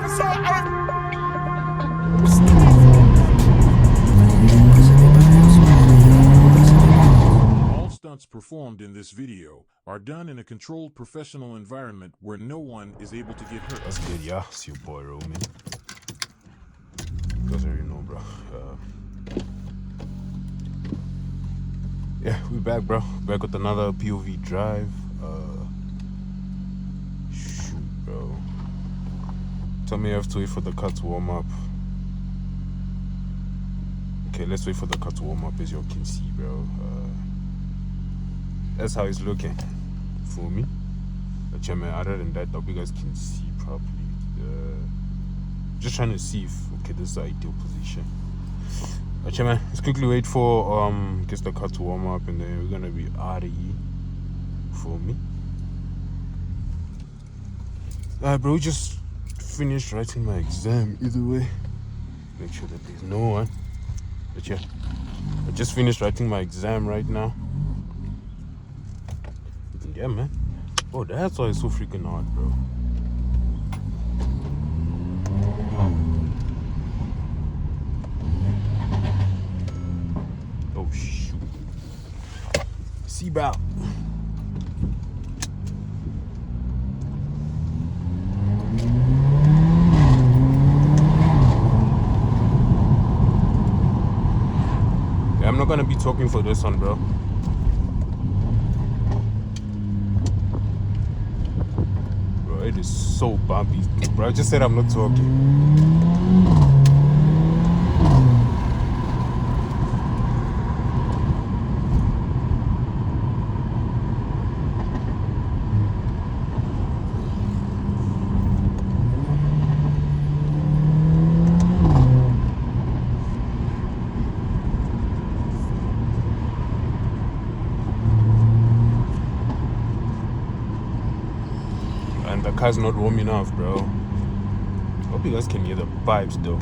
All stunts performed in this video are done in a controlled professional environment where no one is able to get hurt. That's good, yeah. It's your boy Roman. You guys already know, bro. Yeah, we back, bro. Back with another POV drive. Shoot, bro. Tell me I have to wait for the car to warm up. Okay, let's wait for the car to warm up, as you can see, bro. That's how it's looking for me. But yeah, man, other than that, I hope you guys can see properly. Just trying to see if, okay, this is the ideal position. But yeah, man, let's quickly wait for guess the car to warm up, and then we're gonna be out of here for me. Alright, bro, we just finished writing my exam. Either way, make sure that there's no one. But yeah, I just finished writing my exam right now. Yeah, man. Oh, that's why it's so freaking hard, bro. Oh, shoot. Seatbelt. Yeah, I'm not gonna be talking for this one, bro. It is so bumpy, bro. I just said I'm not talking. And the car's not warm enough, bro. Hope you guys can hear the pipes, though.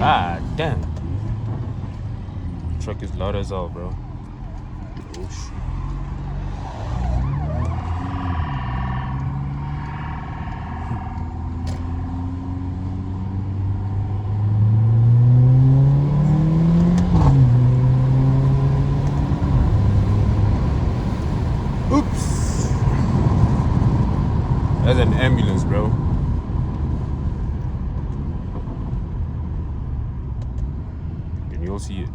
Ah, damn. Truck is loud as hell, bro. Oh, shit. Oops. That's an ambulance, bro. You'll see it.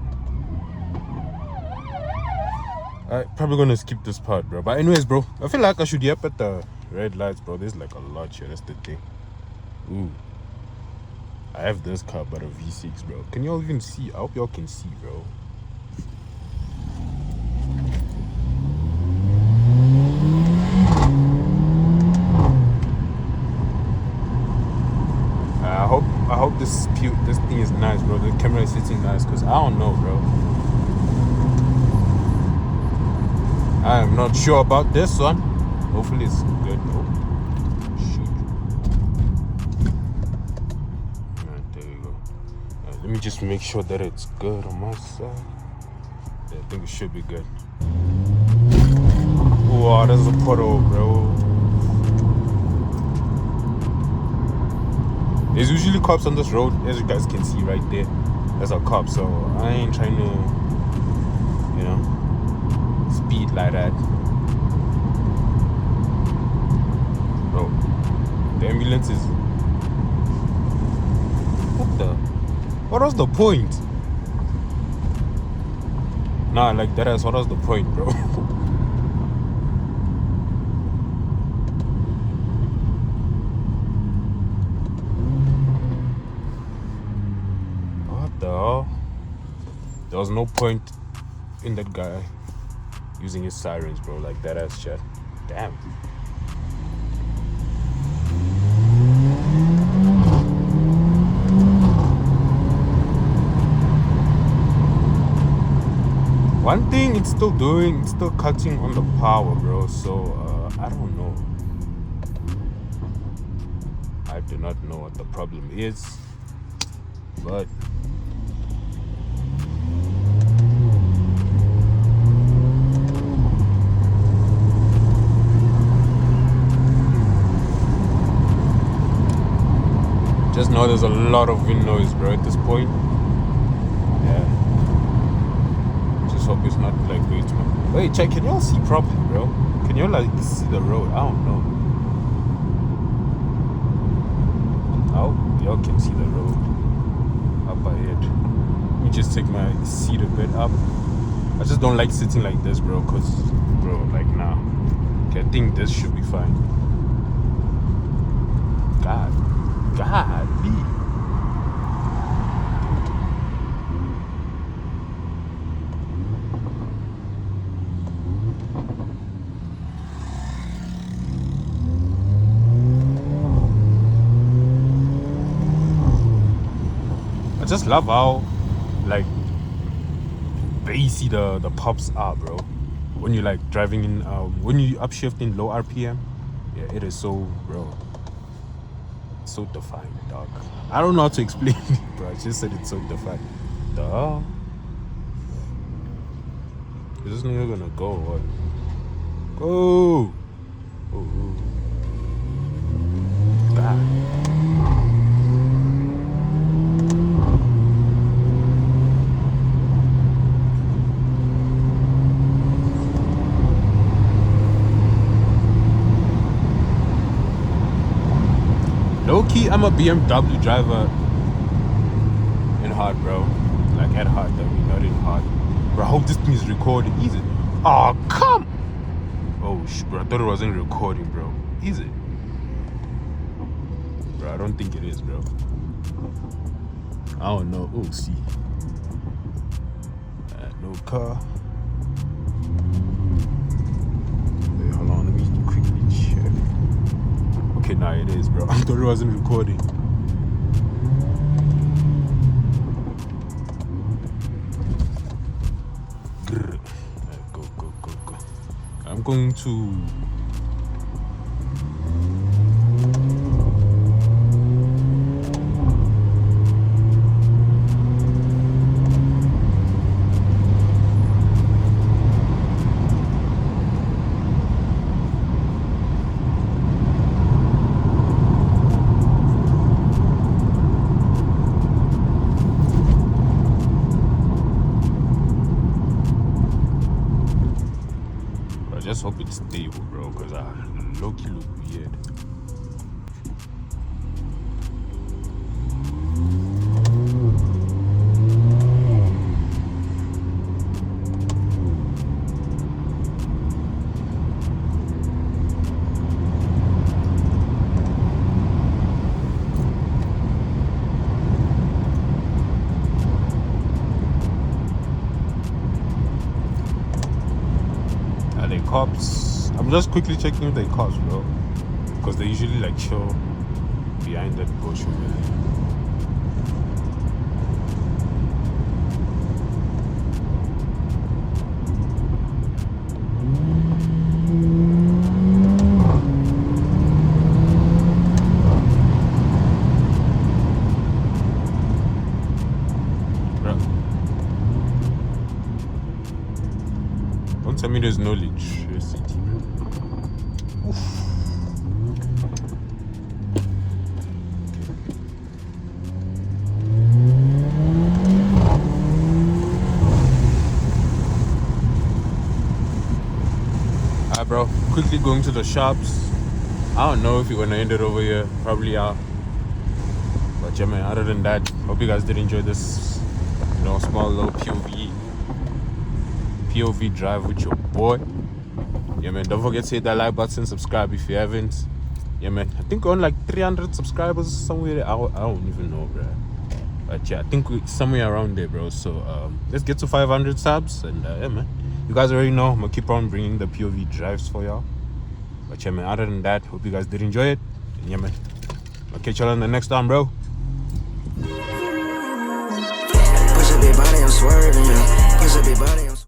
Alright, probably gonna skip this part, bro. But anyways, bro, I feel like I should yap at the red lights, bro. There's like a lot here. That's the thing. Ooh, I have this car, but a V6, bro. Can y'all even see? I hope y'all can see, bro. I hope this thing is nice, bro. The camera is sitting nice, cause I don't know, bro. I am not sure about this one. Hopefully it's good. Oh, shoot. Alright, there you go. Let me just make sure that it's good on my side. Yeah, I think it should be good. Wow, there's a puddle, bro. There's usually cops on this road, as you guys can see right there. There's a cop, so I ain't trying to, you know, speed like that. Bro, ambulance is... What was the point? Nah, like that is what was the point, bro? What the hell? There was no point in that guy using his sirens, bro, like that ass chat. Damn. One thing it's still doing, it's still cutting on the power, bro. So I don't know. I do not know what the problem is, but just know there's a lot of wind noise, bro, at this point. Yeah. Just hope it's not like way too much. Wait, check, can y'all see properly, bro? Can y'all like see the road? I don't know. Oh, y'all can see the road up ahead. Let me just take my seat a bit up. I just don't like sitting like this, bro, cause bro, like now. Okay, I think this should be fine. God. I just love how like bassy the pops are, bro. When you like driving in when you upshift in low RPM, yeah, it is so, bro, so defined, dog. I don't know how to explain it, bro. I just said it's so defined. Duh. Is this nigga gonna go or what? Go! Oh. God. Low-key, I'm a BMW driver in hard, bro. Like at hard, I mean, not in hard. Bro, I hope this thing is recording. Is it? Oh, come! Oh, bro, I thought it wasn't recording, bro. Is it? Bro, I don't think it is, bro. I don't know. Oh, see. No car. Wait, hold on. Let me quickly check. Okay, nah, it is, bro. I thought it wasn't recording. Go. I'm going to... just hope it's stable, bro, because I low-key look weird. Cops. I'm just quickly checking if they cops, bro, because they usually like chill behind that bush over there. Don't tell me there's no electricity, bro. Oof. Alright, bro. Quickly going to the shops. I don't know if you're gonna end it over here. Probably are. But yeah, man, other than that, hope you guys did enjoy this, you know, small little POV drive with your boy. Yeah, man, don't forget to hit that like button, subscribe if you haven't. Yeah, man, I think we're on like 300 subscribers somewhere. I don't even know, bro. But yeah, I think we're somewhere around there, bro. So let's get to 500 subs. And yeah, man, you guys already know I'm gonna keep on bringing the POV drives for y'all. But yeah, man, other than that, hope you guys did enjoy it. And yeah, man, I'll catch y'all on the next time, bro. Push a big body, I'm swerving, yeah. Push a big body, I'm